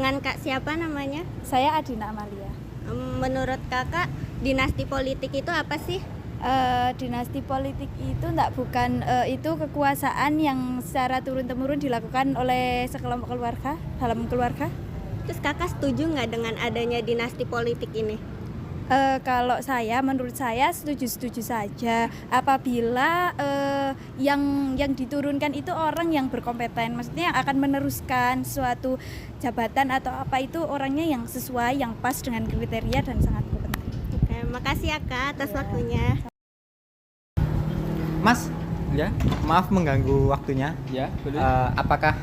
Dengan Kak siapa namanya? Saya Adina Amalia. Menurut Kakak, dinasti politik itu apa sih? Dinasti politik itu bukan itu kekuasaan yang secara turun-temurun dilakukan oleh sekelompok keluarga dalam keluarga. Terus Kakak setuju nggak dengan adanya dinasti politik ini? Kalau menurut saya setuju saja apabila yang diturunkan itu orang yang berkompeten, maksudnya yang akan meneruskan suatu jabatan atau apa itu orangnya yang sesuai, yang pas dengan kriteria dan sangat kompeten. Oke, makasih ya Kak atas waktunya. Mas, ya, maaf mengganggu waktunya. Ya, boleh. Apakah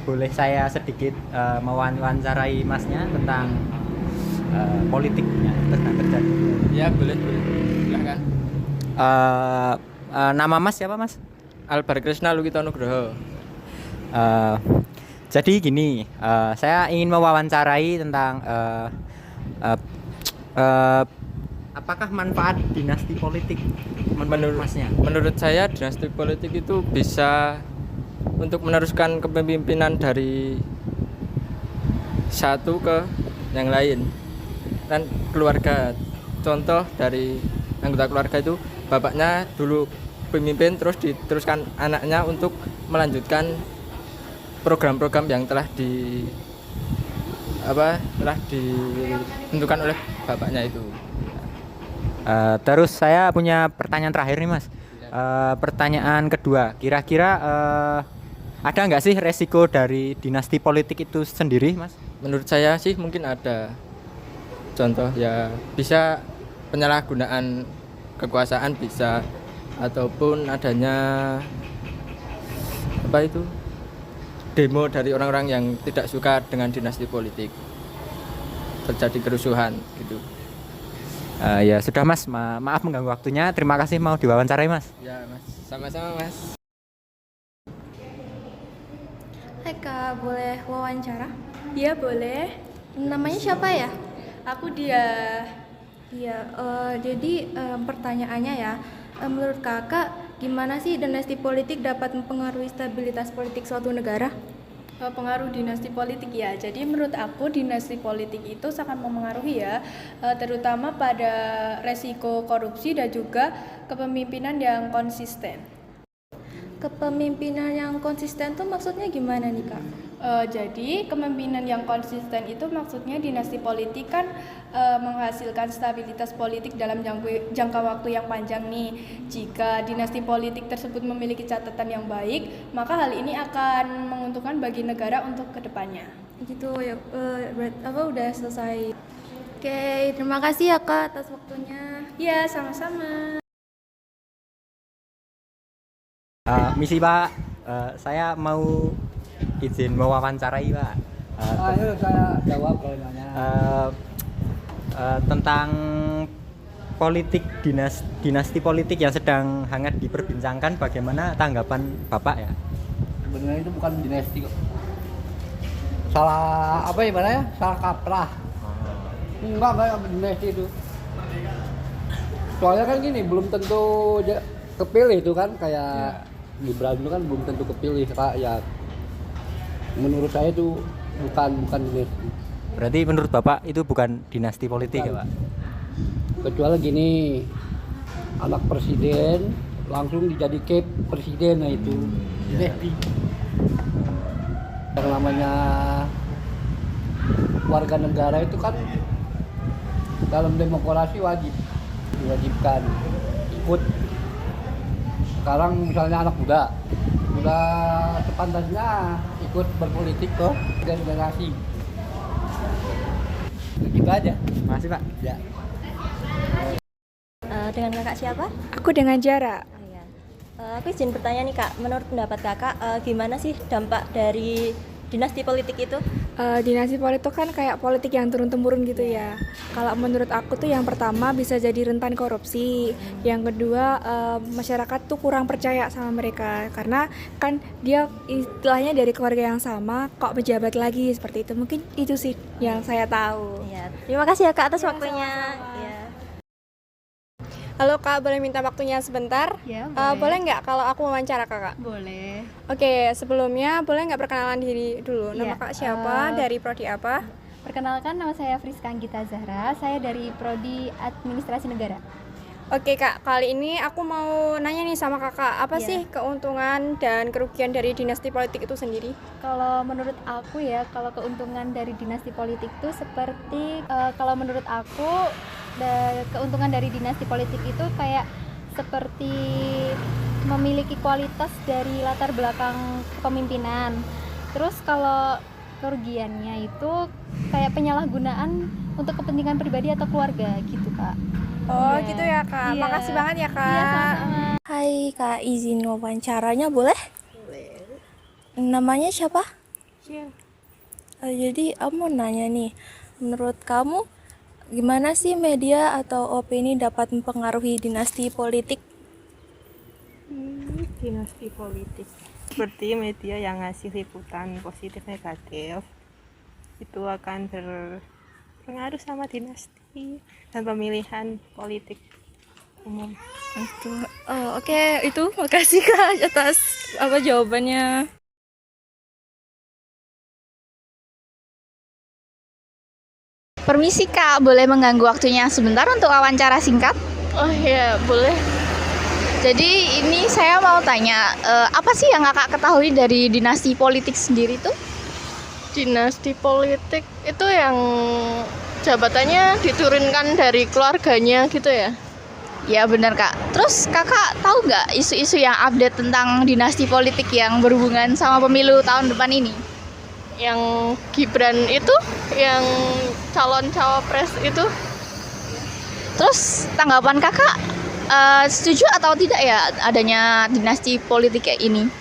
boleh saya sedikit mewawancarai Masnya tentang politiknya tentang terjadi? Ya, boleh. Silakan. Nama Mas siapa, Mas? Albar Krisna Lukito Nugroho. Jadi gini, saya ingin mewawancarai tentang apakah manfaat dinasti politik menurut Masnya? Menurut saya dinasti politik itu bisa untuk meneruskan kepemimpinan dari satu ke yang lain dan keluarga. Contoh dari anggota keluarga itu bapaknya dulu pemimpin, terus diteruskan anaknya untuk melanjutkan program-program yang telah ditentukan oleh bapaknya itu. Terus saya punya pertanyaan terakhir nih, Mas. Pertanyaan kedua, kira-kira ada nggak sih resiko dari dinasti politik itu sendiri, Mas? Menurut saya sih mungkin ada. Contoh ya bisa penyalahgunaan kekuasaan bisa, ataupun adanya demo dari orang-orang yang tidak suka dengan dinasti politik, terjadi kerusuhan gitu. Ya sudah, Mas, maaf mengganggu waktunya. Terima kasih mau diwawancarai, Mas. Ya Mas, sama-sama Mas. Hai Kak, boleh wawancara? Iya boleh. Namanya siapa ya? Aku dia. Iya, jadi pertanyaannya ya, menurut Kakak gimana sih dinasti politik dapat mempengaruhi stabilitas politik suatu negara? Pengaruh dinasti politik ya. Jadi menurut aku dinasti politik itu sangat memengaruhi ya, terutama pada resiko korupsi dan juga kepemimpinan yang konsisten. Kepemimpinan yang konsisten tuh maksudnya gimana nih Kak? Jadi kepemimpinan yang konsisten itu maksudnya dinasti politik kan menghasilkan stabilitas politik dalam jangka waktu yang panjang nih. Jika dinasti politik tersebut memiliki catatan yang baik, maka hal ini akan menguntungkan bagi negara untuk kedepannya. Gitu ya, udah selesai. Oke, terima kasih ya Kak atas waktunya. Ya, sama-sama. Misi Pak, saya mau izin mewawancarai Pak. Ayo saya jawab kalau nanya. Tentang politik dinasti politik yang sedang hangat diperbincangkan, bagaimana tanggapan Bapak ya? Sebenarnya itu bukan dinasti kok. Salah salah kaprah. Enggak dinasti itu. Soalnya kan gini, belum tentu kepilih itu kan, kayak Gibran itu kan belum tentu kepilih rakyat. Menurut saya itu bukan dinasti. Berarti menurut Bapak itu bukan dinasti politik ya Pak? Kecuali gini, anak presiden langsung dijadikan presiden, nah itu dinasti. Yang namanya warga negara itu kan dalam demokrasi diwajibkan ikut. Sekarang misalnya anak muda udah sepantasnya ikut berpolitik kok, generasi. Begitu aja. Makasih Pak. Ya. Dengan Kakak siapa? Aku dengan Jara. Iya. Aku izin bertanya nih Kak, menurut pendapat Kakak gimana sih dampak dari dinasti politik itu? Dinasti politik kan kayak politik yang turun-temurun gitu ya. Kalau menurut aku tuh yang pertama bisa jadi rentan korupsi. Yang kedua masyarakat tuh kurang percaya sama mereka karena kan dia istilahnya dari keluarga yang sama kok pejabat lagi seperti itu. Mungkin itu sih yang saya tahu. Ya, terima kasih ya Kak atas waktunya. Ya. Halo Kak, boleh minta waktunya sebentar? Ya, boleh nggak kalau aku wawancara Kakak? Boleh. Oke, sebelumnya boleh nggak perkenalan diri dulu? Nama Iya, Kak siapa? Dari prodi apa? Perkenalkan, nama saya Friska Anggita Zahra. Saya dari Prodi Administrasi Negara. Oke Kak, kali ini aku mau nanya nih sama Kakak, apa Iya. sih keuntungan dan kerugian dari dinasti politik itu sendiri? Kalau menurut aku ya, kalau keuntungan dari dinasti politik itu seperti kalau menurut aku keuntungan dari dinasti politik itu kayak seperti memiliki kualitas dari latar belakang kepemimpinan. Terus kalau kerugiannya itu kayak penyalahgunaan untuk kepentingan pribadi atau keluarga gitu, Kak. Oh Iya. gitu ya Kak, Iya. makasih banget ya Kak. Iya, sama-sama. Hai Kak, izin wawancaranya boleh? Boleh. Namanya siapa? Jadi aku mau nanya nih, menurut kamu gimana sih media atau opini dapat mempengaruhi dinasti politik? Dinasti politik seperti media yang ngasih liputan positif negatif itu akan berpengaruh sama dinasti dan pemilihan politik umum. Oke, itu makasih Kak atas jawabannya. Permisi Kak, boleh mengganggu waktunya sebentar untuk wawancara singkat? Oh iya, boleh. Jadi ini saya mau tanya, apa sih yang Kakak ketahui dari dinasti politik sendiri tuh? Dinasti politik itu yang jabatannya diturunkan dari keluarganya gitu ya? Ya benar Kak. Terus Kakak tahu nggak isu-isu yang update tentang dinasti politik yang berhubungan sama pemilu tahun depan ini? Yang Gibran itu, yang calon cawapres itu. Terus tanggapan Kakak setuju atau tidak ya adanya dinasti politik kayak ini?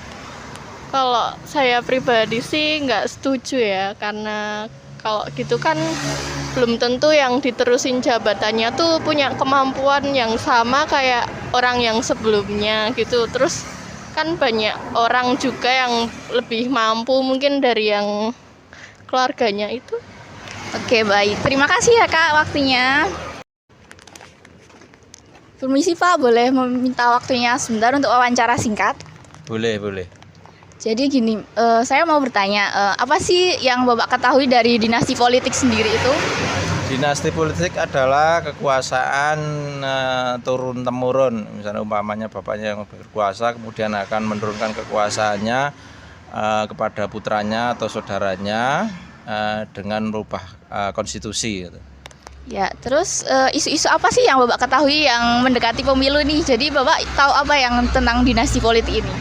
Kalau saya pribadi sih nggak setuju ya, karena kalau gitu kan belum tentu yang diterusin jabatannya tuh punya kemampuan yang sama kayak orang yang sebelumnya gitu. Terus kan banyak orang juga yang lebih mampu mungkin dari yang keluarganya itu. Oke baik, terima kasih ya Kak waktunya. Permisi Pak, boleh meminta waktunya sebentar untuk wawancara singkat? Boleh, boleh. Jadi gini, saya mau bertanya, apa sih yang Bapak ketahui dari dinasti politik sendiri itu? Dinasti politik adalah kekuasaan turun-temurun. Misalnya umpamanya bapaknya yang berkuasa, kemudian akan menurunkan kekuasaannya kepada putranya atau saudaranya dengan merubah konstitusi. Gitu. Ya, terus isu-isu apa sih yang Bapak ketahui yang mendekati pemilu nih? Jadi Bapak tahu apa yang tentang dinasti politik ini?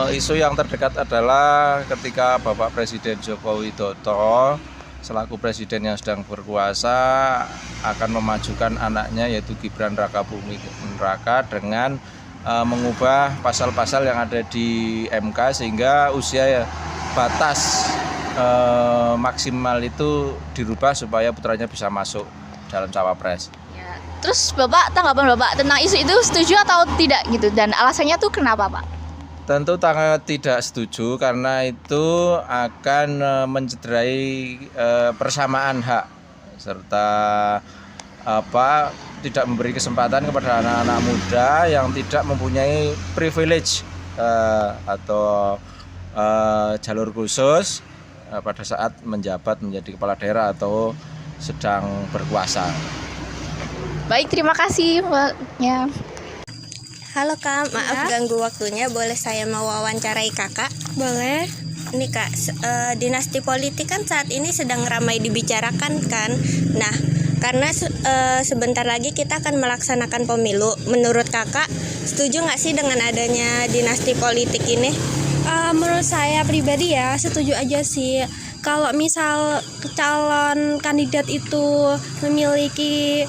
Isu yang terdekat adalah ketika Bapak Presiden Joko Widodo selaku presiden yang sedang berkuasa akan memajukan anaknya yaitu Gibran Rakabuming Raka dengan mengubah pasal-pasal yang ada di MK sehingga usia batas maksimal itu dirubah supaya putranya bisa masuk dalam cawapres. Ya. Terus Bapak tanggapan Bapak tentang isu itu setuju atau tidak gitu dan alasannya tuh kenapa Pak? Tentu tidak setuju karena itu akan mencederai persamaan hak serta tidak memberi kesempatan kepada anak-anak muda yang tidak mempunyai privilege atau jalur khusus pada saat menjabat menjadi kepala daerah atau sedang berkuasa. Baik, terima kasih Mbaknya. Halo Kak, maaf ganggu waktunya. Boleh saya mau wawancarai Kakak? Boleh. Ini Kak, dinasti politik kan saat ini sedang ramai dibicarakan kan. Nah, karena sebentar lagi kita akan melaksanakan pemilu. Menurut Kakak, setuju nggak sih dengan adanya dinasti politik ini? Menurut saya pribadi ya setuju aja sih. Kalau misal calon kandidat itu memiliki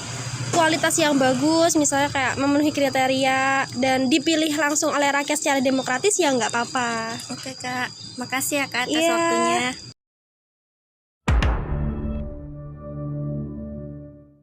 kualitas yang bagus, misalnya kayak memenuhi kriteria dan dipilih langsung oleh rakyat secara demokratis ya nggak apa-apa. Oke Kak, makasih ya Kak atas Iya. waktunya.